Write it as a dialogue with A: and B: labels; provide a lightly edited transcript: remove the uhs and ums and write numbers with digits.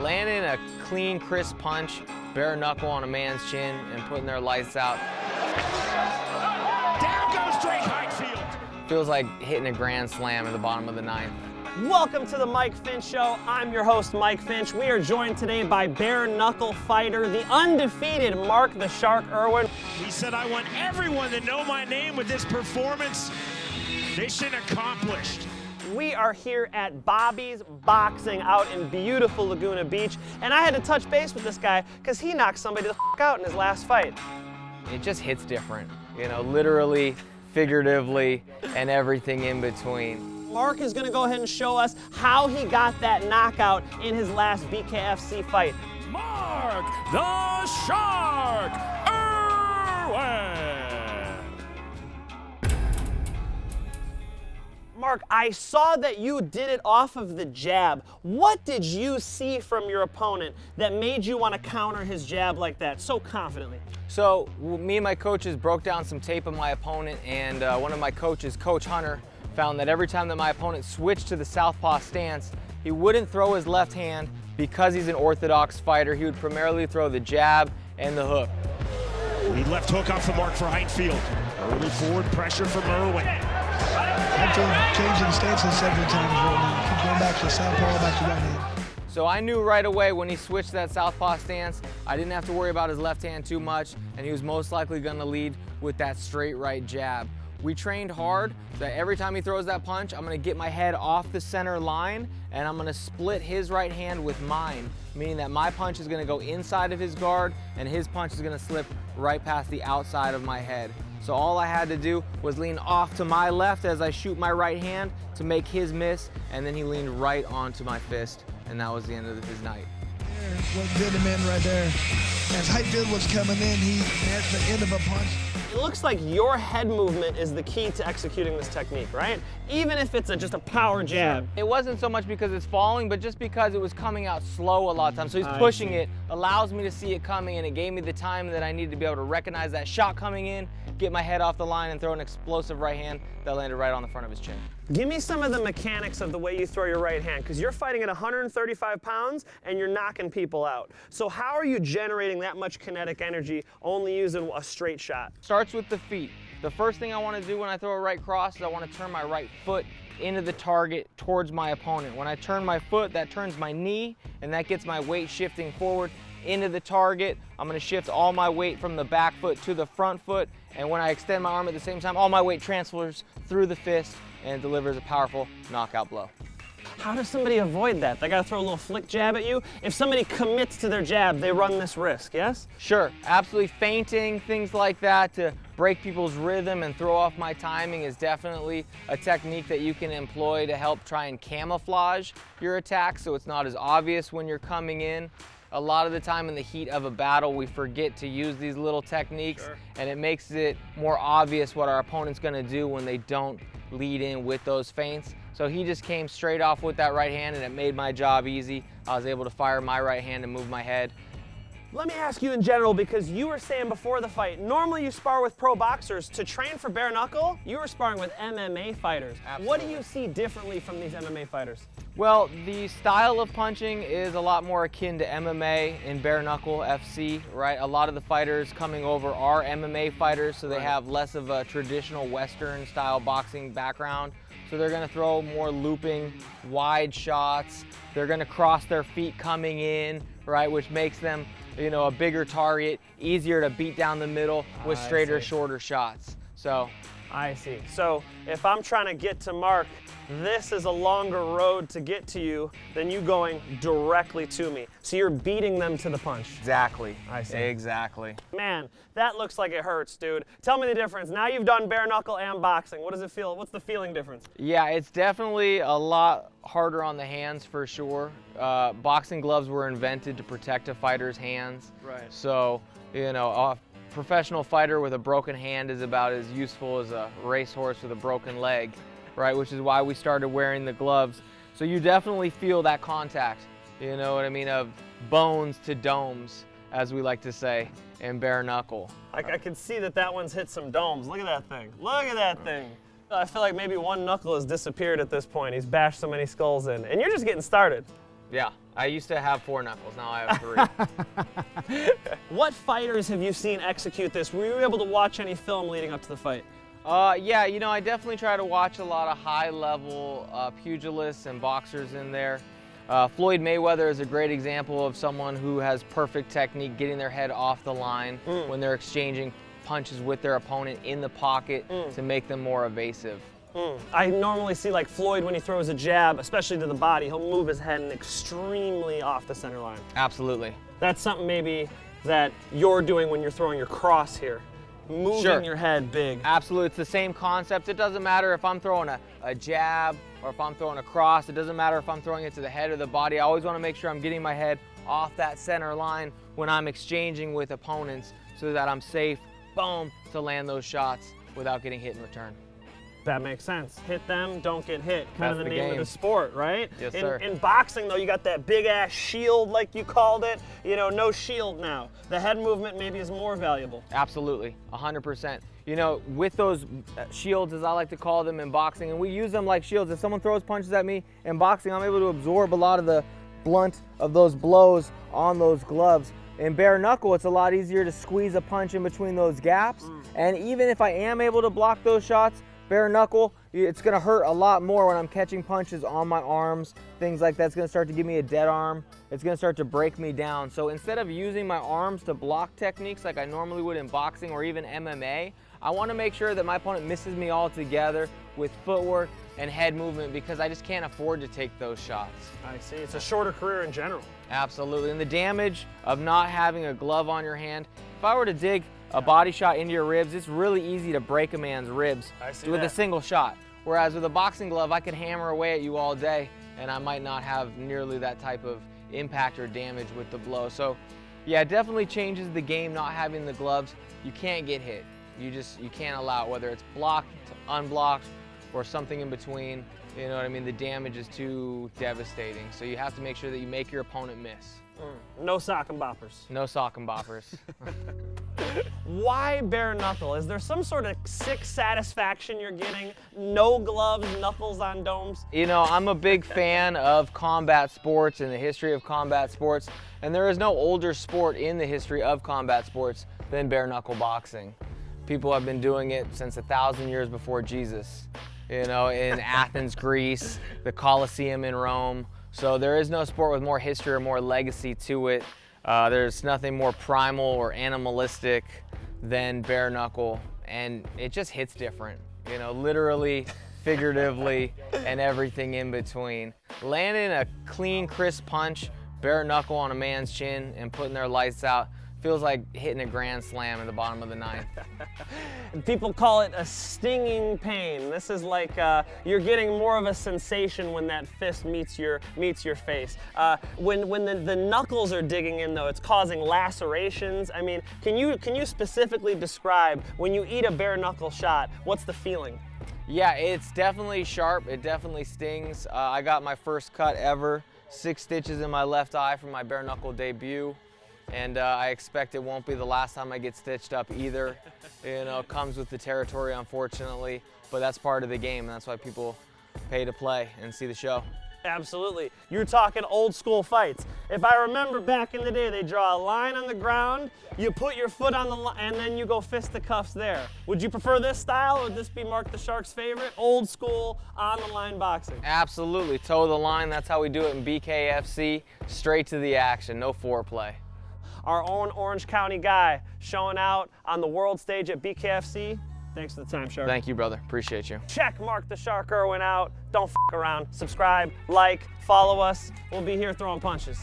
A: landing a clean, crisp punch, bare knuckle on a man's chin, and putting their lights out.
B: Down goes Drake Highfield.
A: Feels like hitting a grand slam at the bottom of the ninth.
C: Welcome to the Mike Finch Show. I'm your host, Mike Finch. We are joined today by bare knuckle fighter, the undefeated Mark The Shark Irwin.
B: He said, I want everyone to know my name with this performance. Mission accomplished.
C: We are here at Bobby's Boxing out in beautiful Laguna Beach, and I had to touch base with this guy because he knocked somebody the f out in his last fight.
A: It just hits different, you know, literally, figuratively, and everything in between.
C: Mark is going to go ahead and show us how he got that knockout in his last BKFC fight.
B: Mark The Shark Irwin.
C: Mark, I saw that you did it off of the jab. What did you see from your opponent that made you want to counter his jab like that so confidently?
A: So me and my coaches broke down some tape of my opponent, and one of my coaches, Coach Hunter, found that every time that my opponent switched to the southpaw stance, he wouldn't throw his left hand because he's an orthodox fighter. He would primarily throw the jab and the hook.
B: Lead left hook off the mark for Highfield. Early forward pressure from Irwin.
D: I've changing stances several times right now. Keep going back to southpaw, back to right hand.
A: So I knew right away when he switched to that southpaw stance, I didn't have to worry about his left hand too much, and he was most likely gonna lead with that straight right jab. We trained hard that every time he throws that punch, I'm gonna get my head off the center line, and I'm gonna split his right hand with mine, meaning that my punch is gonna go inside of his guard, and his punch is gonna slip right past the outside of my head. So all I had to do was lean off to my left as I shoot my right hand to make his miss, and then he leaned right onto my fist, and that was the end of his night.
D: What did him in right there. As Highfield was coming in, he at the end of a punch.
C: It looks like your head movement is the key to executing this technique, right? Even if it's just a power jab.
A: It wasn't so much because it's falling, but just because it was coming out slow a lot of times. So he's pushing it, allows me to see it coming, and it gave me the time that I needed to be able to recognize that shot coming in, get my head off the line, and throw an explosive right hand that landed right on the front of his chin.
C: Give me some of the mechanics of the way you throw your right hand, because you're fighting at 135 pounds and you're knocking people out. So how are you generating that much kinetic energy only using a straight shot?
A: Starts with the feet. The first thing I want to do when I throw a right cross is I want to turn my right foot into the target towards my opponent. When I turn my foot, that turns my knee, and that gets my weight shifting forward into the target. I'm going to shift all my weight from the back foot to the front foot, and when I extend my arm at the same time, all my weight transfers through the fist and delivers a powerful knockout blow.
C: How does somebody avoid that? They gotta throw a little flick jab at you? If somebody commits to their jab, they run this risk, yes?
A: Sure, absolutely. Feinting, things like that to break people's rhythm and throw off my timing is definitely a technique that you can employ to help try and camouflage your attack so it's not as obvious when you're coming in. A lot of the time in the heat of a battle, we forget to use these little techniques, and it makes it more obvious what our opponent's gonna do when they don't lead in with those feints. So he just came straight off with that right hand, and it made my job easy. I was able to fire my right hand and move my head.
C: Let me ask you in general, because you were saying before the fight, normally you spar with pro boxers. To train for bare knuckle, you were sparring with MMA fighters.
A: Absolutely.
C: What do you see differently from these MMA fighters?
A: Well, the style of punching is a lot more akin to MMA in bare knuckle FC, right? A lot of the fighters coming over are MMA fighters, so they have less of a traditional Western style boxing background. So they're gonna throw more looping, wide shots. They're gonna cross their feet coming in, right? Which makes them, you know, a bigger target, easier to beat down the middle with straighter, shorter shots. So.
C: I see. So if I'm trying to get to Mark, this is a longer road to get to you than you going directly to me. So you're beating them to the punch.
A: Exactly.
C: I see.
A: Exactly.
C: Man, that looks like it hurts, dude. Tell me the difference. Now you've done bare knuckle and boxing. What does it feel? What's the feeling difference?
A: Yeah, it's definitely a lot harder on the hands for sure. Boxing gloves were invented to protect a fighter's hands.
C: Right.
A: So, you know, a professional fighter with a broken hand is about as useful as a racehorse with a broken leg, right? Which is why we started wearing the gloves. So you definitely feel that contact, you know what I mean, of bones to domes, as we like to say, in bare knuckle.
C: I can see that one's hit some domes. Look at that thing. Look at that thing. I feel like maybe one knuckle has disappeared at this point. He's bashed so many skulls in. And you're just getting started.
A: Yeah, I used to have 4 knuckles, now I have 3.
C: What fighters have you seen execute this? Were you able to watch any film leading up to the fight?
A: Yeah, you know, I definitely try to watch a lot of high-level pugilists and boxers in there. Floyd Mayweather is a great example of someone who has perfect technique, getting their head off the line when they're exchanging punches with their opponent in the pocket to make them more evasive.
C: I normally see like Floyd when he throws a jab, especially to the body, he'll move his head extremely off the center line.
A: Absolutely.
C: That's something maybe that you're doing when you're throwing your cross here. Moving your head big.
A: Absolutely, it's the same concept. It doesn't matter if I'm throwing a jab or if I'm throwing a cross. It doesn't matter if I'm throwing it to the head or the body. I always want to make sure I'm getting my head off that center line when I'm exchanging with opponents so that I'm safe, boom, to land those shots without getting hit in return.
C: That makes sense. Hit them, don't get hit. Kind of the name
A: game
C: of the sport, right?
A: Yes, sir.
C: In boxing, though, you got that big-ass shield, like you called it. You know, no shield now. The head movement maybe is more valuable.
A: Absolutely, 100%. You know, with those shields, as I like to call them in boxing, and we use them like shields. If someone throws punches at me in boxing, I'm able to absorb a lot of the blunt of those blows on those gloves. In bare knuckle, it's a lot easier to squeeze a punch in between those gaps. And even if I am able to block those shots, bare knuckle, it's gonna hurt a lot more when I'm catching punches on my arms, things like that. It's gonna start to give me a dead arm. It's gonna start to break me down. So instead of using my arms to block techniques like I normally would in boxing or even MMA, I wanna make sure that my opponent misses me altogether with footwork and head movement because I just can't afford to take those shots.
C: I see, it's a shorter career in general.
A: Absolutely, and the damage of not having a glove on your hand, if I were to dig a body shot into your ribs, it's really easy to break a man's ribs with a single shot. Whereas with a boxing glove, I could hammer away at you all day and I might not have nearly that type of impact or damage with the blow. So yeah, it definitely changes the game not having the gloves. You can't get hit. You can't allow it, whether it's blocked, unblocked, or something in between. You know what I mean? The damage is too devastating. So you have to make sure that you make your opponent miss.
C: No sock and boppers.
A: No sock and boppers.
C: Why bare knuckle? Is there some sort of sick satisfaction you're getting? No gloves, knuckles on domes?
A: You know, I'm a big fan of combat sports and the history of combat sports, and there is no older sport in the history of combat sports than bare knuckle boxing. People have been doing it since 1,000 years before Jesus. You know, in Athens, Greece, the Colosseum in Rome. So there is no sport with more history or more legacy to it. There's nothing more primal or animalistic than bare knuckle, and it just hits different, you know, literally, figuratively, and everything in between. Landing a clean, crisp punch, bare knuckle on a man's chin and putting their lights out feels like hitting a grand slam in the bottom of the ninth.
C: And people call it a stinging pain. This is like you're getting more of a sensation when that fist meets your face. When the knuckles are digging in, though, it's causing lacerations. I mean, can you specifically describe when you eat a bare knuckle shot? What's the feeling?
A: Yeah, it's definitely sharp. It definitely stings. I got my first cut ever, 6 stitches in my left eye from my bare knuckle debut. And I expect it won't be the last time I get stitched up either. You know, it comes with the territory, unfortunately, but that's part of the game, and that's why people pay to play and see the show.
C: Absolutely. You're talking old school fights. If I remember back in the day, they draw a line on the ground, you put your foot on the line, and then you go fisticuffs there. Would you prefer this style, or would this be Mark the Shark's favorite? Old school, on the line boxing.
A: Absolutely. Toe the line. That's how we do it in BKFC. Straight to the action. No foreplay.
C: Our own Orange County guy showing out on the world stage at BKFC. Thanks for the time, Shark.
A: Thank you, brother. Appreciate you.
C: Check Mark the Shark Irwin out. Don't f around. Subscribe, like, follow us. We'll be here throwing punches.